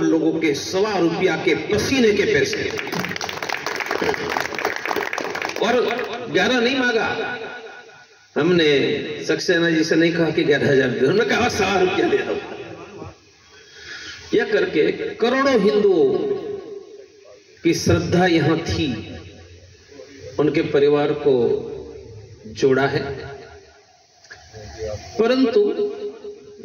करोड़ लोगों के ₹1.25 रुपया के पसीने के पैसे, और 11 नहीं मांगा हमने। सक्सेना जी से नहीं कहा कि 11,000 दे, हमने कहा ₹1.25 रुपया दे दो। यह करके करोड़ों हिंदुओं की श्रद्धा यहां थी, उनके परिवार को जोड़ा है। परंतु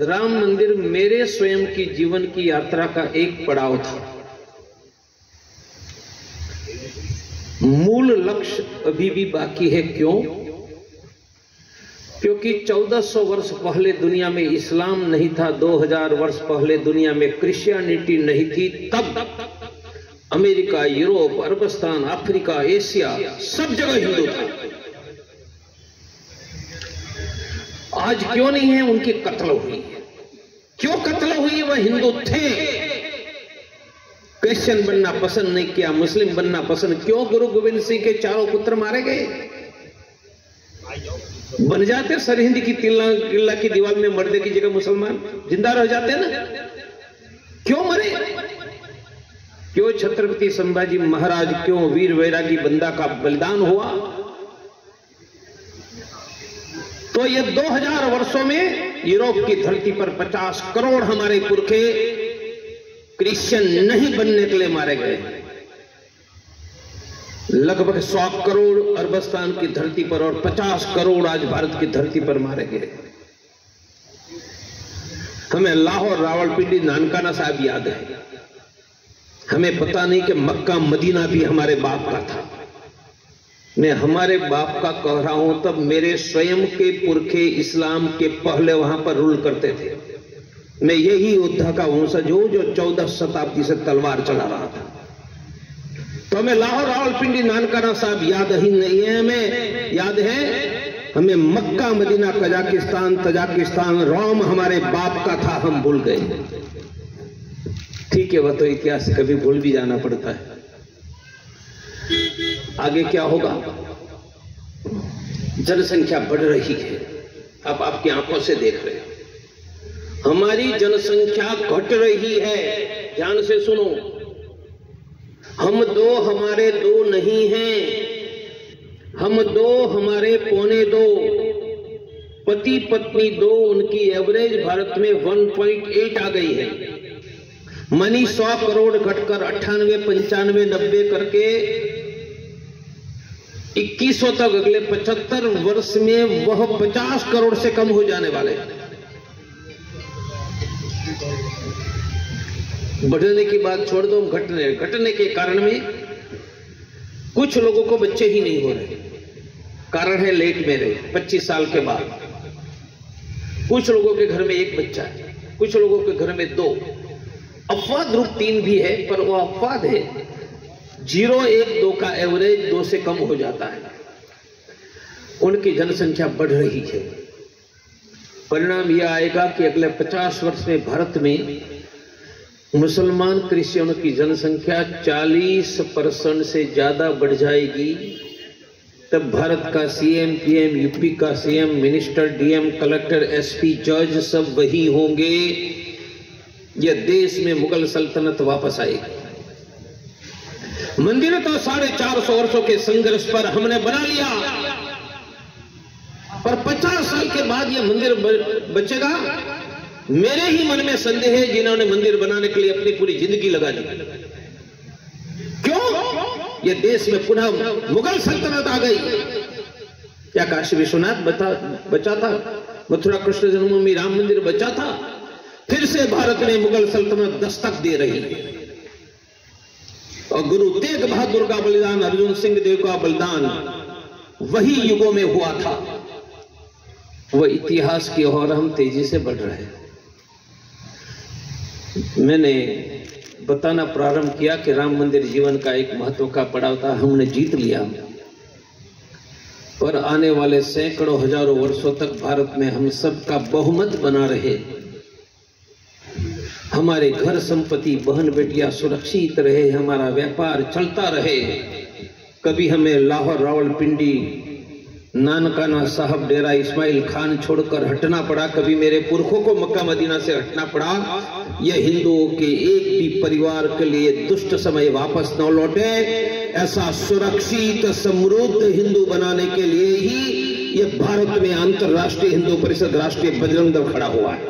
राम मंदिर मेरे स्वयं की जीवन की यात्रा का एक पड़ाव था। मूल लक्ष्य अभी भी बाकी है। क्यों? क्योंकि 1400 वर्ष पहले दुनिया में इस्लाम नहीं था, 2000 वर्ष पहले दुनिया में क्रिश्चियनिटी नहीं थी। तब अमेरिका, यूरोप, अरबस्तान, अफ्रीका, एशिया सब जगह हिंदू था। आज क्यों नहीं है? उनकी कत्ल हुई है। क्यों कत्ल हुई है? वह हिंदू थे, क्रिश्चियन बनना पसंद नहीं किया, मुस्लिम बनना पसंद। क्यों गुरु गोविंद सिंह के 4 पुत्र मारे गए? बन जाते सरहिंद की किला की दीवार में मर्दे की जगह मुसलमान जिंदा रह जाते ना। क्यों मरे? क्यों छत्रपति संभाजी महाराज, क्यों वीर वैरागी बंदा का बलिदान हुआ? तो ये 2000 वर्षों में यूरोप की धरती पर 50 करोड़ हमारे पुरखे क्रिश्चियन नहीं बनने के लिए मारे गए। लगभग 100 करोड़ अरबस्तान की धरती पर और 50 करोड़ आज भारत की धरती पर मारे गए। हमें लाहौर, रावलपिंडी, नानकाना साहब याद है। हमें पता नहीं कि मक्का मदीना भी हमारे बाप का था। मैं हमारे बाप का कह रहा हूं, तब मेरे स्वयं के पुरखे इस्लाम के पहले वहां पर रूल करते थे। मैं यही योद्धा का वंशज हूं जो 14 शताब्दी से तलवार चला रहा था। तो हमें लाहौर, रावलपिंडी, नानकाना साहब याद ही नहीं है। हमें याद है, हमें मक्का मदीना, कजाकिस्तान, तजाकिस्तान, रोम हमारे बाप का था, हम भूल गए। ठीक है, वह तो इतिहास कभी भूल भी जाना पड़ता है। आगे क्या होगा? जनसंख्या बढ़ रही है, आप आपकी आंखों से देख रहे हो। हमारी जनसंख्या घट रही है। ध्यान से सुनो, हम 2 हमारे 2 नहीं हैं, हम 2 हमारे 2.25, पति पत्नी 2, उनकी एवरेज भारत में 1.8 आ गई है। मनी 100 करोड़ घटकर 98, 95, 90 करके 2100 तक, अगले 75 वर्ष में वह 50 करोड़ से कम हो जाने वाले। बढ़ने की बात छोड़ दो, घटने के कारण में कुछ लोगों को बच्चे ही नहीं हो रहे। कारण है लेट मैरिज, 25 साल के बाद। कुछ लोगों के घर में 1 बच्चा है, कुछ लोगों के घर में 2, अपवाद रूप 3 भी है, पर वो अपवाद है। 0, 1, 2 का एवरेज 2 से कम हो जाता है। उनकी जनसंख्या बढ़ रही है। परिणाम यह आएगा कि अगले 50 वर्ष में भारत में मुसलमान क्रिश्चियनों की जनसंख्या 40% से ज्यादा बढ़ जाएगी। तब भारत का सीएम, पीएम, यूपी का CM, minister, DM, collector, SP, जज सब वही होंगे। यह देश में मुगल सल्तनत वापस आएगी। मंदिर तो 450 वर्षों के संघर्ष पर हमने बना लिया, पर 50 साल के बाद यह मंदिर बचेगा? मेरे ही मन में संदेह है, जिन्होंने मंदिर बनाने के लिए अपनी पूरी जिंदगी लगा दी। क्यों? यह देश में पुनः मुगल सल्तनत आ गई। क्या काशी विश्वनाथ बचा था? मथुरा कृष्ण जन्मभूमि राम मंदिर बचा था? फिर से भारत में मुगल सल्तनत दस्तक दे रही है। और गुरु तेग बहादुर का बलिदान, अर्जुन सिंह देव का बलिदान वही युगों में हुआ था। वह इतिहास की ओर हम तेजी से बढ़ रहे हैं। मैंने बताना प्रारंभ किया कि राम मंदिर जीवन का एक महत्व का पड़ाव था, हमने जीत लिया। पर आने वाले सैकड़ों हजारों वर्षों तक भारत में हम सब का बहुमत बना रहे, हमारे घर संपत्ति, बहन बेटियां सुरक्षित रहे, हमारा व्यापार चलता रहे। कभी हमें लाहौर, रावलपिंडी नानकाना साहब डेरा इस्माइल खान छोड़कर हटना पड़ा, कभी मेरे पुरखों को मक्का मदीना से हटना पड़ा। यह हिंदुओं के एक भी परिवार के लिए दुष्ट समय वापस न लौटे, ऐसा सुरक्षित समृद्ध हिंदू बनाने के लिए ही यह भारत में अंतरराष्ट्रीय हिंदू परिषद राष्ट्रीय बजरंग दल खड़ा हुआ है।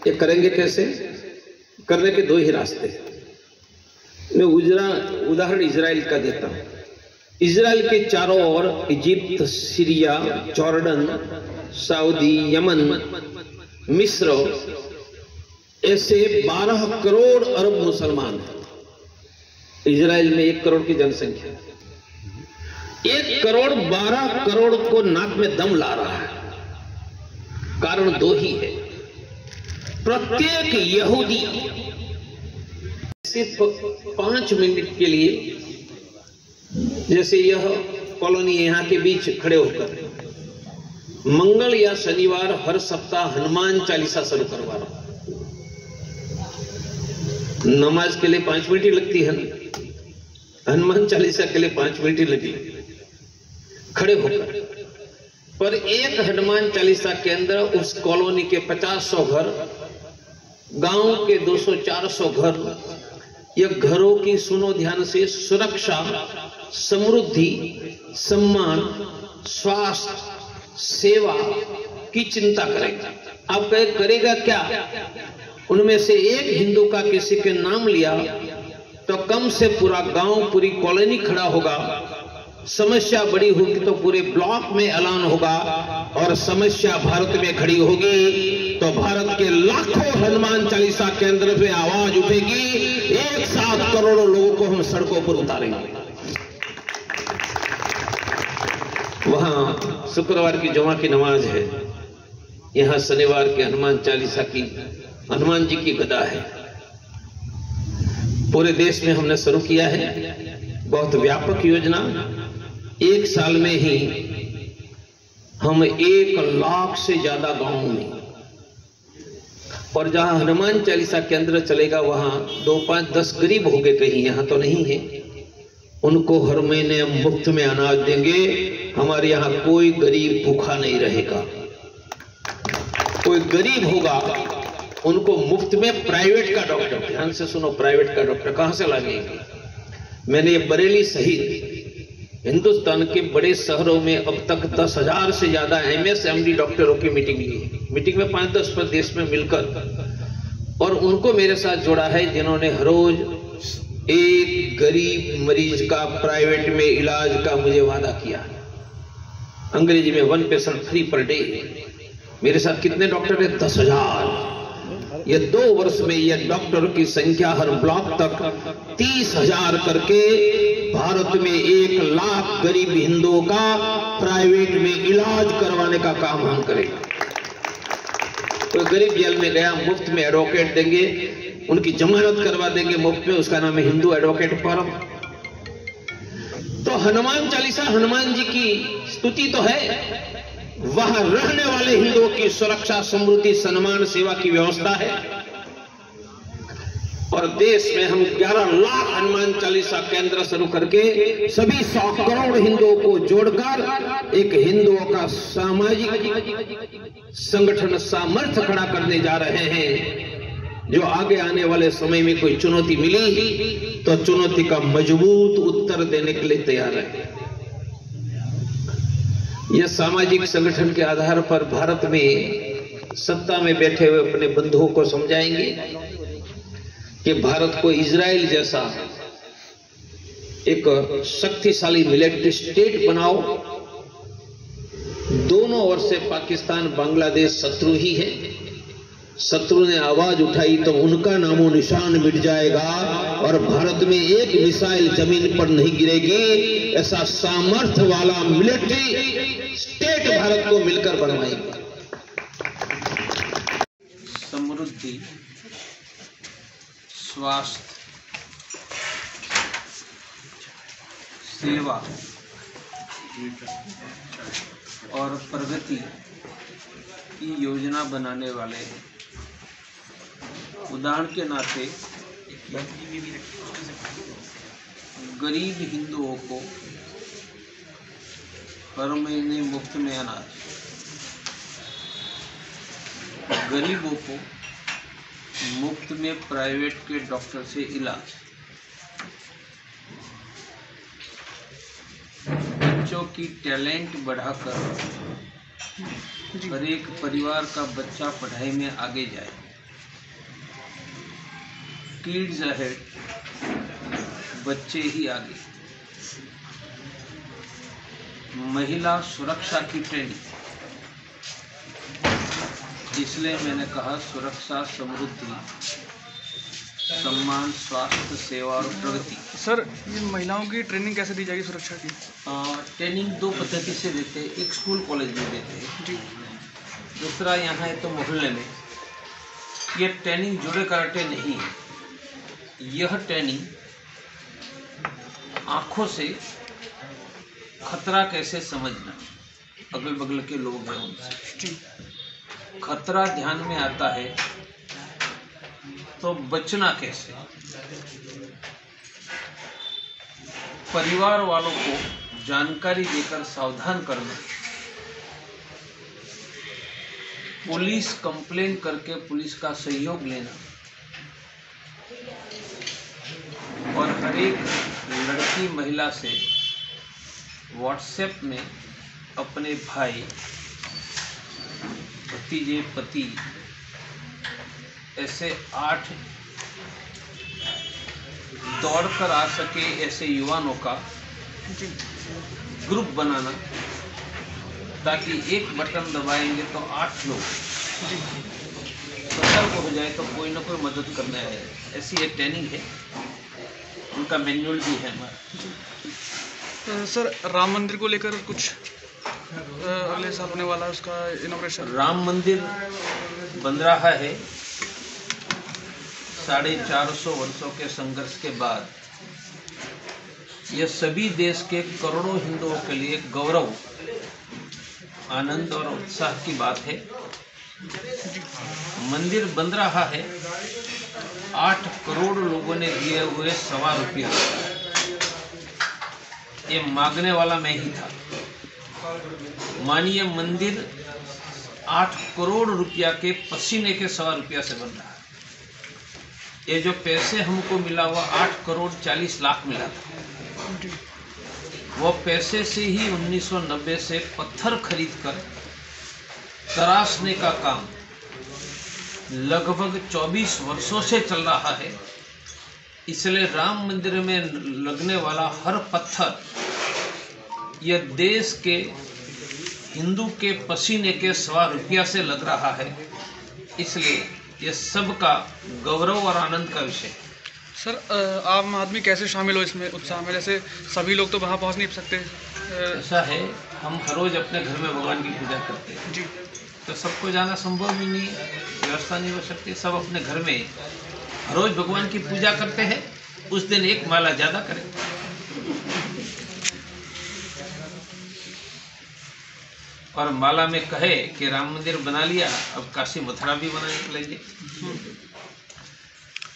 ये करेंगे कैसे? करने के दो ही रास्ते। मैं उदाहरण इजराइल का देता हूं। इजराइल के चारों ओर Egypt, Syria, Jordan, Saudi, Yemen, मिस्र, ऐसे 12 करोड़ अरब मुसलमान हैं। इजराइल में 1 करोड़ की जनसंख्या, 1 करोड़ 12 करोड़ को नाक में दम ला रहा है। कारण दो ही है। प्रत्येक यहूदी सिर्फ 5 मिनट के लिए, जैसे यह कॉलोनी यहां के बीच खड़े होकर मंगल या शनिवार हर सप्ताह हनुमान चालीसा शुरू करवा रहा हूं। नमाज के लिए 5 मिनट ही लगती है, हनुमान चालीसा के लिए 5 मिनट ही लगी खड़े होकर। पर एक हनुमान चालीसा के अंदर उस कॉलोनी के 50-100 घर, गांव के 200-400 घर, यह घरों की सुनो ध्यान से सुरक्षा, समृद्धि, सम्मान, स्वास्थ्य, सेवा की चिंता करेगा। अब करेगा क्या? उनमें से एक हिंदू का किसी के नाम लिया तो कम से पूरा गांव, पूरी कॉलोनी खड़ा होगा। समस्या बड़ी होगी तो पूरे ब्लॉक में ऐलान होगा, और समस्या भारत में खड़ी होगी तो भारत के लाखों हनुमान चालीसा केंद्र पे आवाज उठेगी। एक साथ करोड़ों लोगों को हम सड़कों पर उतारेंगे। वहां शुक्रवार की जुमा की नमाज है, यहां शनिवार के हनुमान चालीसा की, हनुमान जी की गदा है। पूरे देश में हमने शुरू किया है, बहुत व्यापक योजना। 1 साल में ही हम 1 लाख से ज्यादा गांवों में, और जहां हनुमान चालीसा केंद्र चलेगा वहां 2, 5, 10 गरीब हो गए, कहीं यहां तो नहीं है, उनको हर महीने हम मुफ्त में अनाज देंगे। हमारे यहां कोई गरीब भूखा नहीं रहेगा। कोई गरीब होगा उनको मुफ्त में प्राइवेट का डॉक्टर, ध्यान से सुनो, प्राइवेट का डॉक्टर कहां से लाएंगे? मैंने ये बरेली सहित हिंदुस्तान के बड़े शहरों में अब तक 10,000 से ज्यादा MS MD डॉक्टरों की मीटिंग ली। मीटिंग में 5-10 प्रदेश में मिलकर, और उनको मेरे साथ जोड़ा है जिन्होंने हर रोज एक गरीब मरीज का प्राइवेट में इलाज का मुझे वादा किया। अंग्रेजी में 1 पेशेंट फ्री पर डे। मेरे साथ कितने डॉक्टर है? 10,000। ये 2 वर्ष में यह डॉक्टर की संख्या हर ब्लॉक तक 30,000 करके भारत में 1 लाख गरीब हिंदुओं का प्राइवेट में इलाज करवाने का काम हम करेंगे। कोई गरीब जेल में गया, मुफ्त में एडवोकेट देंगे, उनकी जमानत करवा देंगे मुफ्त में, उसका नाम है हिंदू एडवोकेट फोरम। तो हनुमान चालीसा हनुमान जी की स्तुति तो है, वहां रहने वाले हिंदुओं की सुरक्षा, समृद्धि, सम्मान, सेवा की व्यवस्था है। और देश में हम 11 लाख हनुमान चालीसा केंद्र शुरू करके सभी 100 करोड़ हिंदुओं को जोड़कर एक हिंदुओं का सामाजिक संगठन सामर्थ्य खड़ा करने जा रहे हैं, जो आगे आने वाले समय में कोई चुनौती मिली तो चुनौती का मजबूत उत्तर देने के लिए तैयार है। यह सामाजिक संगठन के आधार पर भारत में सत्ता में बैठे हुए अपने बंधुओं को समझाएंगे कि भारत को इजराइल जैसा एक शक्तिशाली मिलिट्री स्टेट बनाओ। दोनों ओर से पाकिस्तान, बांग्लादेश शत्रु ही है। शत्रु ने आवाज उठाई तो उनका नामो निशान मिट जाएगा, और भारत में एक मिसाइल जमीन पर नहीं गिरेगी। ऐसा सामर्थ्य वाला मिलिट्री स्टेट भारत को मिलकर बनवाएगी। समृद्धि, स्वास्थ्य, सेवा और प्रगति की योजना बनाने वाले हैं। उदाहरण के नाते गरीब हिंदुओं को हर महीने मुफ्त में अनाज, गरीबों को मुफ्त में प्राइवेट के डॉक्टर से इलाज, बच्चों की टैलेंट बढ़ाकर हर एक परिवार का बच्चा पढ़ाई में आगे जाए, किड्स अहेड, बच्चे ही आगे, महिला सुरक्षा की ट्रेनिंग, इसलिए मैंने कहा सुरक्षा, समृद्धि, सम्मान, स्वास्थ्य, सेवा और प्रगति। सर, ये महिलाओं की ट्रेनिंग कैसे दी जाएगी सुरक्षा की? ट्रेनिंग दो पद्धति से देते हैं, एक स्कूल कॉलेज में देते हैं जी, दूसरा यहाँ है तो मोहल्ले में। ये ट्रेनिंग जुड़े कराटे नहीं है, यह ट्रेनिंग आँखों से खतरा कैसे समझना, अगल बगल के लोग हैं उनसे खतरा ध्यान में आता है तो बचना कैसे, परिवार वालों को जानकारी देकर सावधान करना, पुलिस कंप्लेन करके पुलिस का सहयोग लेना और हर एक लड़की महिला से व्हाट्सएप में अपने भाई, भतीजे, पति, ऐसे 8 दौड़ कर आ सके ऐसे युवाओं का ग्रुप बनाना, ताकि एक बटन दबाएंगे तो 8 लोग सतर्क हो जाए तो कोई ना कोई मदद करने आए। ऐसी एक ट्रेनिंग है, उनका मैनुअल भी है हमारा। सर, राम मंदिर को लेकर कुछ अगले साल होने वाला है उसका इनॉग्रेशन। राम मंदिर बन रहा है, 450 वर्षों के संघर्ष के बाद यह सभी देश के करोड़ों हिंदुओं के लिए गौरव, आनंद और उत्साह की बात है। मंदिर बन रहा है, 8 करोड़ लोगों ने दिए हुए ₹1.25, ये मांगने वाला मैं ही था। मानिए मंदिर 8 करोड़ रुपया के पसीने के ₹1.25 से बन रहा है। ये जो पैसे हमको मिला हुआ 8 करोड़ 40 लाख मिला था, वो पैसे से ही 1990 से पत्थर खरीदकर तराशने का काम लगभग 24 वर्षों से चल रहा है। इसलिए राम मंदिर में लगने वाला हर पत्थर यह देश के हिंदू के पसीने के ₹1.25 से लग रहा है, इसलिए यह सबका गौरव और आनंद का विषय है। सर, आम आदमी कैसे शामिल हो इसमें उत्साह में? जैसे सभी लोग तो वहाँ पहुँच नहीं सकते। ऐसा है, हम हर रोज अपने घर में भगवान की पूजा करते हैं जी, तो सबको जाना संभव भी नहीं है, व्यवस्था नहीं हो सकती। सब अपने घर में हर रोज भगवान की पूजा करते हैं, उस दिन एक माला ज़्यादा करें। और माला में कहे कि राम मंदिर बना लिया, अब काशी मथुरा भी बनाने लेंगे।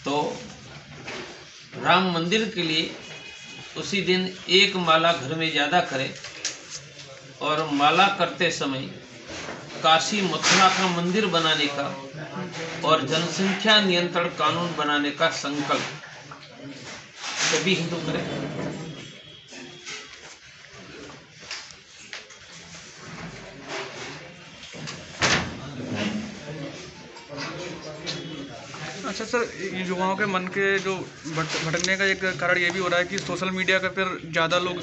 तो राम मंदिर के लिए उसी दिन एक माला घर में ज़्यादा करें, और माला करते समय काशी मथुरा का मंदिर बनाने का और जनसंख्या नियंत्रण कानून बनाने का संकल्प सभी हिंदू करें। अच्छा सर, युवाओं के मन के जो भटकने का एक कारण ये भी हो रहा है कि सोशल मीडिया का फिर ज़्यादा लोग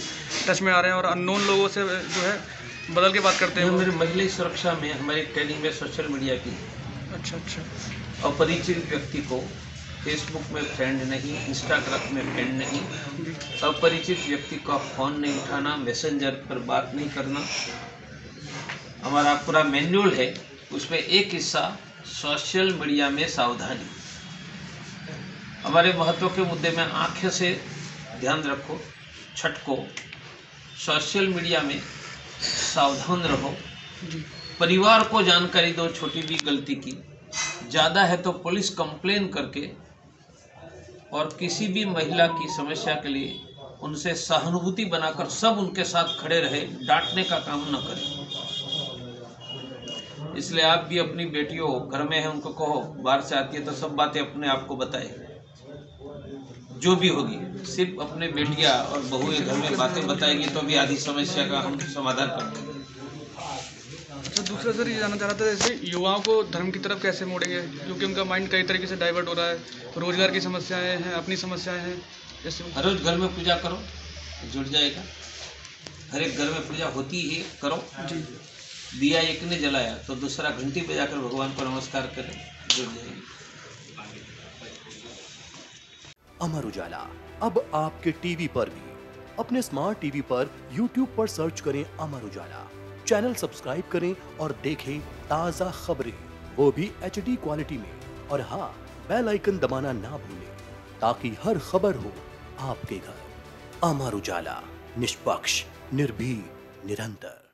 टच में आ रहे हैं और अननोन लोगों से जो है बदल के बात करते हैं। मेरी महिला सुरक्षा में हमारी ट्रेनिंग में सोशल मीडिया की। अच्छा। अपरिचित व्यक्ति को फेसबुक में फ्रेंड नहीं, इंस्टाग्राम में फ्रेंड नहीं, अपरिचित व्यक्ति का फ़ोन नहीं उठाना, मैसेंजर पर बात नहीं करना। हमारा पूरा मैनुअल है, उसमें एक हिस्सा सोशल मीडिया में सावधानी। हमारे महत्व के मुद्दे में आंखें से ध्यान रखो, छटको, सोशल मीडिया में सावधान रहो, परिवार को जानकारी दो छोटी भी गलती की, ज़्यादा है तो पुलिस कंप्लेन करके, और किसी भी महिला की समस्या के लिए उनसे सहानुभूति बनाकर सब उनके साथ खड़े रहे, डांटने का काम न करें। इसलिए आप भी अपनी बेटियों घर में है उनको कहो, बाहर से आती है तो सब बातें अपने आप को बताए, जो भी होगी सिर्फ अपने बेटियां और बहुएं घर में बातें बताएगी तो भी आधी समस्या का हम समाधान कर देंगे। तो दूसरा सर ये जानना चाह रहा था, जैसे युवाओं को धर्म की तरफ कैसे मोड़ेंगे, क्योंकि उनका माइंड कई तरीके से डाइवर्ट हो रहा है, रोजगार की समस्याएं हैं, अपनी समस्याएं हैं, जैसे हर रोज घर में पूजा करो, जुड़ जाएगा। हर एक घर में पूजा होती ही करो जी। दिया एक ने जलाया तो दूसरा घंटी बजाकर भगवान को नमस्कार करें, जुड़ जाएगी। अमर उजाला अब आपके टीवी पर भी। अपने स्मार्ट टीवी पर YouTube पर सर्च करें अमर उजाला, चैनल सब्सक्राइब करें और देखें ताजा खबरें, वो भी HD क्वालिटी में। और हाँ, बेल आइकन दबाना ना भूलें ताकि हर खबर हो आपके घर। अमर उजाला, निष्पक्ष, निर्भीक, निरंतर।